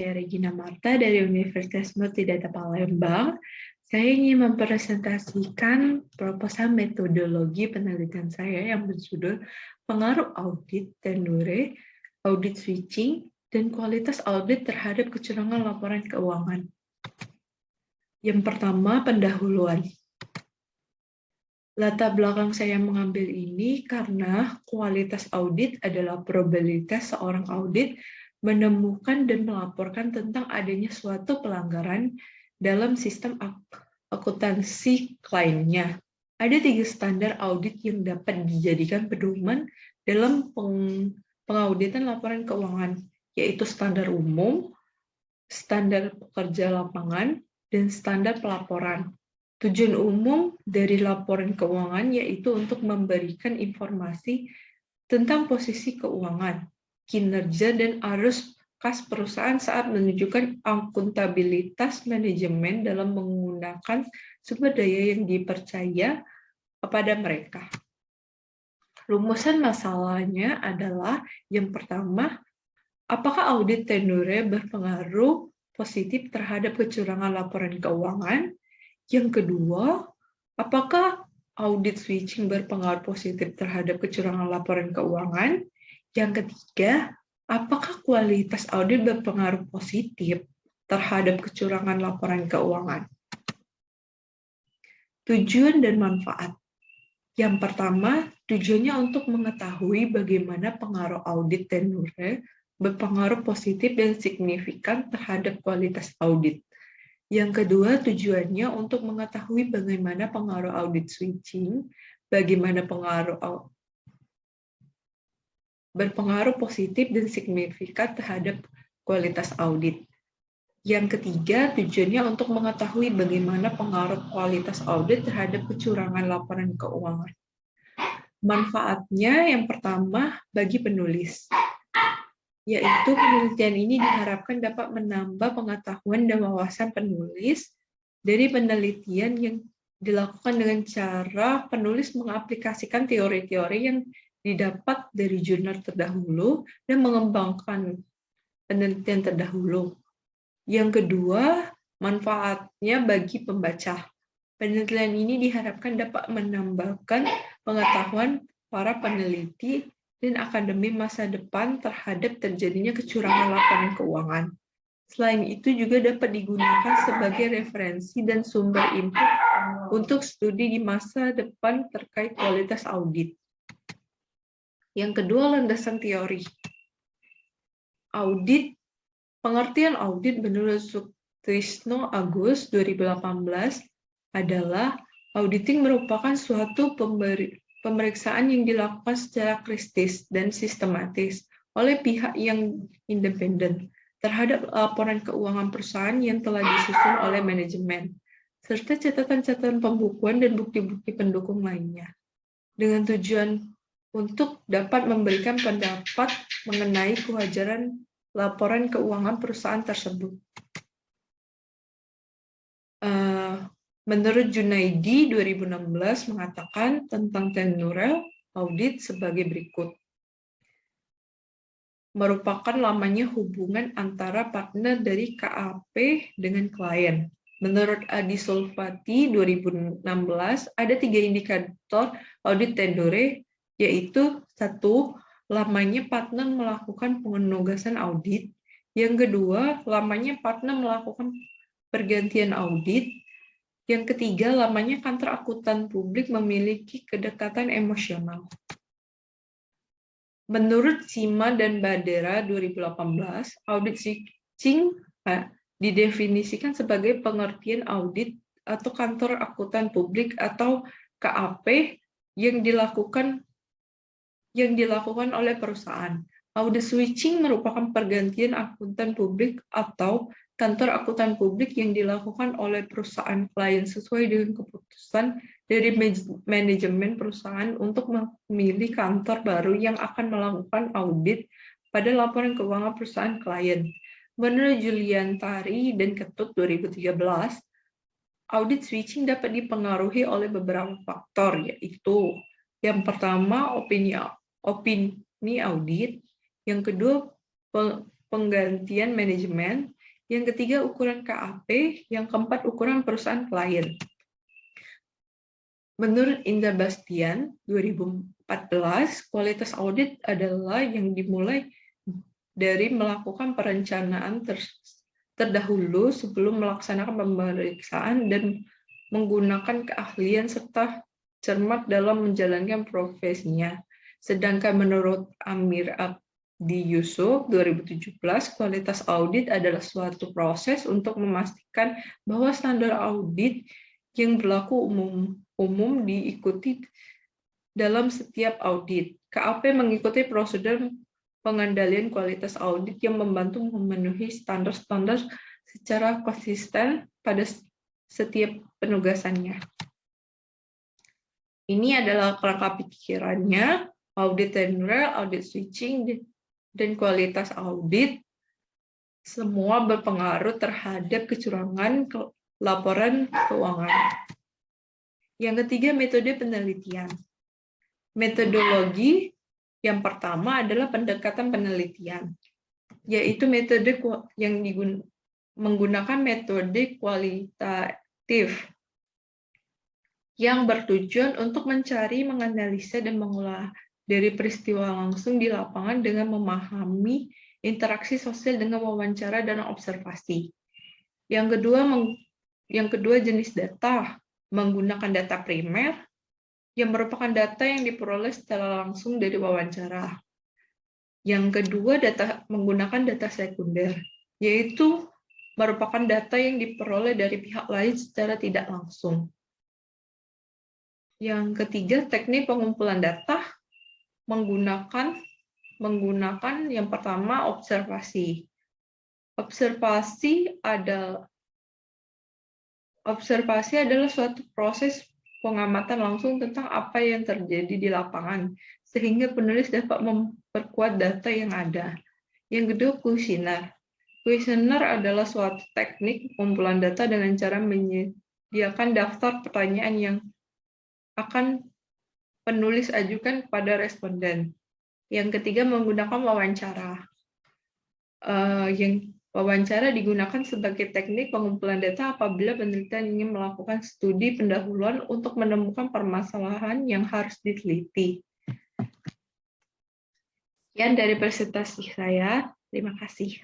Saya Regina Marta dari Universitas Multidata Palembang. Saya ingin mempresentasikan proposal metodologi penelitian saya yang berjudul Pengaruh Audit Tenure, Audit Switching, dan Kualitas Audit Terhadap Kecurangan Laporan Keuangan. Yang pertama, pendahuluan. Latar belakang saya mengambil ini karena kualitas audit adalah probabilitas seorang audit menemukan dan melaporkan tentang adanya suatu pelanggaran dalam sistem akuntansi kliennya. Ada 3 standar audit yang dapat dijadikan pedoman dalam pengauditan laporan keuangan, yaitu standar umum, standar pekerja lapangan, dan standar pelaporan. Tujuan umum dari laporan keuangan yaitu untuk memberikan informasi tentang posisi keuangan, kinerja, dan arus kas perusahaan saat menunjukkan akuntabilitas manajemen dalam menggunakan sumber daya yang dipercaya kepada mereka. Rumusan masalahnya adalah yang pertama, apakah audit tenure berpengaruh positif terhadap kecurangan laporan keuangan? Yang kedua, apakah audit switching berpengaruh positif terhadap kecurangan laporan keuangan? Yang ketiga, apakah kualitas audit berpengaruh positif terhadap kecurangan laporan keuangan? Tujuan dan manfaat. Yang pertama, tujuannya untuk mengetahui bagaimana pengaruh audit tenure berpengaruh positif dan signifikan terhadap kualitas audit. Yang kedua, tujuannya untuk mengetahui bagaimana pengaruh audit switching, bagaimana berpengaruh positif dan signifikan terhadap kualitas audit. Yang ketiga, tujuannya untuk mengetahui bagaimana pengaruh kualitas audit terhadap kecurangan laporan keuangan. Manfaatnya yang pertama bagi penulis, yaitu penelitian ini diharapkan dapat menambah pengetahuan dan wawasan penulis dari penelitian yang dilakukan dengan cara penulis mengaplikasikan teori-teori yang didapat dari jurnal terdahulu dan mengembangkan penelitian terdahulu. Yang kedua, manfaatnya bagi pembaca. Penelitian ini diharapkan dapat menambahkan pengetahuan para peneliti dan akademi masa depan terhadap terjadinya kecurangan laporan keuangan. Selain itu juga dapat digunakan sebagai referensi dan sumber input untuk studi di masa depan terkait kualitas audit. Yang kedua, landasan teori. Audit, pengertian audit menurut Sutrisno Agus 2018 adalah auditing merupakan suatu pemeriksaan yang dilakukan secara kritis dan sistematis oleh pihak yang independen terhadap laporan keuangan perusahaan yang telah disusun oleh manajemen, serta catatan-catatan pembukuan dan bukti-bukti pendukung lainnya, dengan tujuan untuk dapat memberikan pendapat mengenai kewajaran laporan keuangan perusahaan tersebut. Menurut Junaidi 2016 mengatakan tentang tenure audit sebagai berikut. Merupakan lamanya hubungan antara partner dari KAP dengan klien. Menurut Adi Sulfati 2016 ada 3 indikator audit tenure, yaitu 1. Lamanya partner melakukan penugasan audit. Yang kedua, lamanya partner melakukan pergantian audit. Yang ketiga, lamanya kantor akuntan publik memiliki kedekatan emosional. Menurut Sima dan Badera 2018, audit switching didefinisikan sebagai pengertian audit atau kantor akuntan publik atau KAP yang dilakukan oleh perusahaan. Audit switching merupakan pergantian akuntan publik atau kantor akuntan publik yang dilakukan oleh perusahaan klien sesuai dengan keputusan dari manajemen perusahaan untuk memilih kantor baru yang akan melakukan audit pada laporan keuangan perusahaan klien. Menurut Juliantari dan Ketut 2013, audit switching dapat dipengaruhi oleh beberapa faktor, yaitu yang pertama opini audit, yang kedua penggantian manajemen. Yang ketiga, ukuran KAP. Yang keempat, ukuran perusahaan klien. Menurut Indra Bastian, 2014, kualitas audit adalah yang dimulai dari melakukan perencanaan terdahulu sebelum melaksanakan pemeriksaan dan menggunakan keahlian serta cermat dalam menjalankan profesinya. Sedangkan menurut Amir Abdi Yusuf, 2017, kualitas audit adalah suatu proses untuk memastikan bahwa standar audit yang berlaku umum diikuti dalam setiap audit. KAP mengikuti prosedur pengendalian kualitas audit yang membantu memenuhi standar-standar secara konsisten pada setiap penugasannya. Ini adalah kerangka pikirannya, audit general, audit switching, dan kualitas audit. Semua berpengaruh terhadap kecurangan laporan keuangan. Yang ketiga, metode penelitian. Metodologi yang pertama adalah pendekatan penelitian, yaitu metode yang menggunakan metode kualitatif yang bertujuan untuk mencari, menganalisa, dan mengolah dari peristiwa langsung di lapangan dengan memahami interaksi sosial dengan wawancara dan observasi. Yang kedua jenis data, menggunakan data primer, yang merupakan data yang diperoleh secara langsung dari wawancara. Yang kedua, menggunakan data sekunder, yaitu merupakan data yang diperoleh dari pihak lain secara tidak langsung. Yang ketiga, teknik pengumpulan data menggunakan yang pertama observasi. Observasi adalah suatu proses pengamatan langsung tentang apa yang terjadi di lapangan, sehingga penulis dapat memperkuat data yang ada. Yang kedua, kuesioner. Kuesioner adalah suatu teknik pengumpulan data dengan cara menyediakan daftar pertanyaan yang akan penulis ajukan kepada responden. Yang ketiga, menggunakan wawancara. Yang wawancara digunakan sebagai teknik pengumpulan data apabila penelitian ingin melakukan studi pendahuluan untuk menemukan permasalahan yang harus diteliti. Sekian dari presentasi saya. Terima kasih.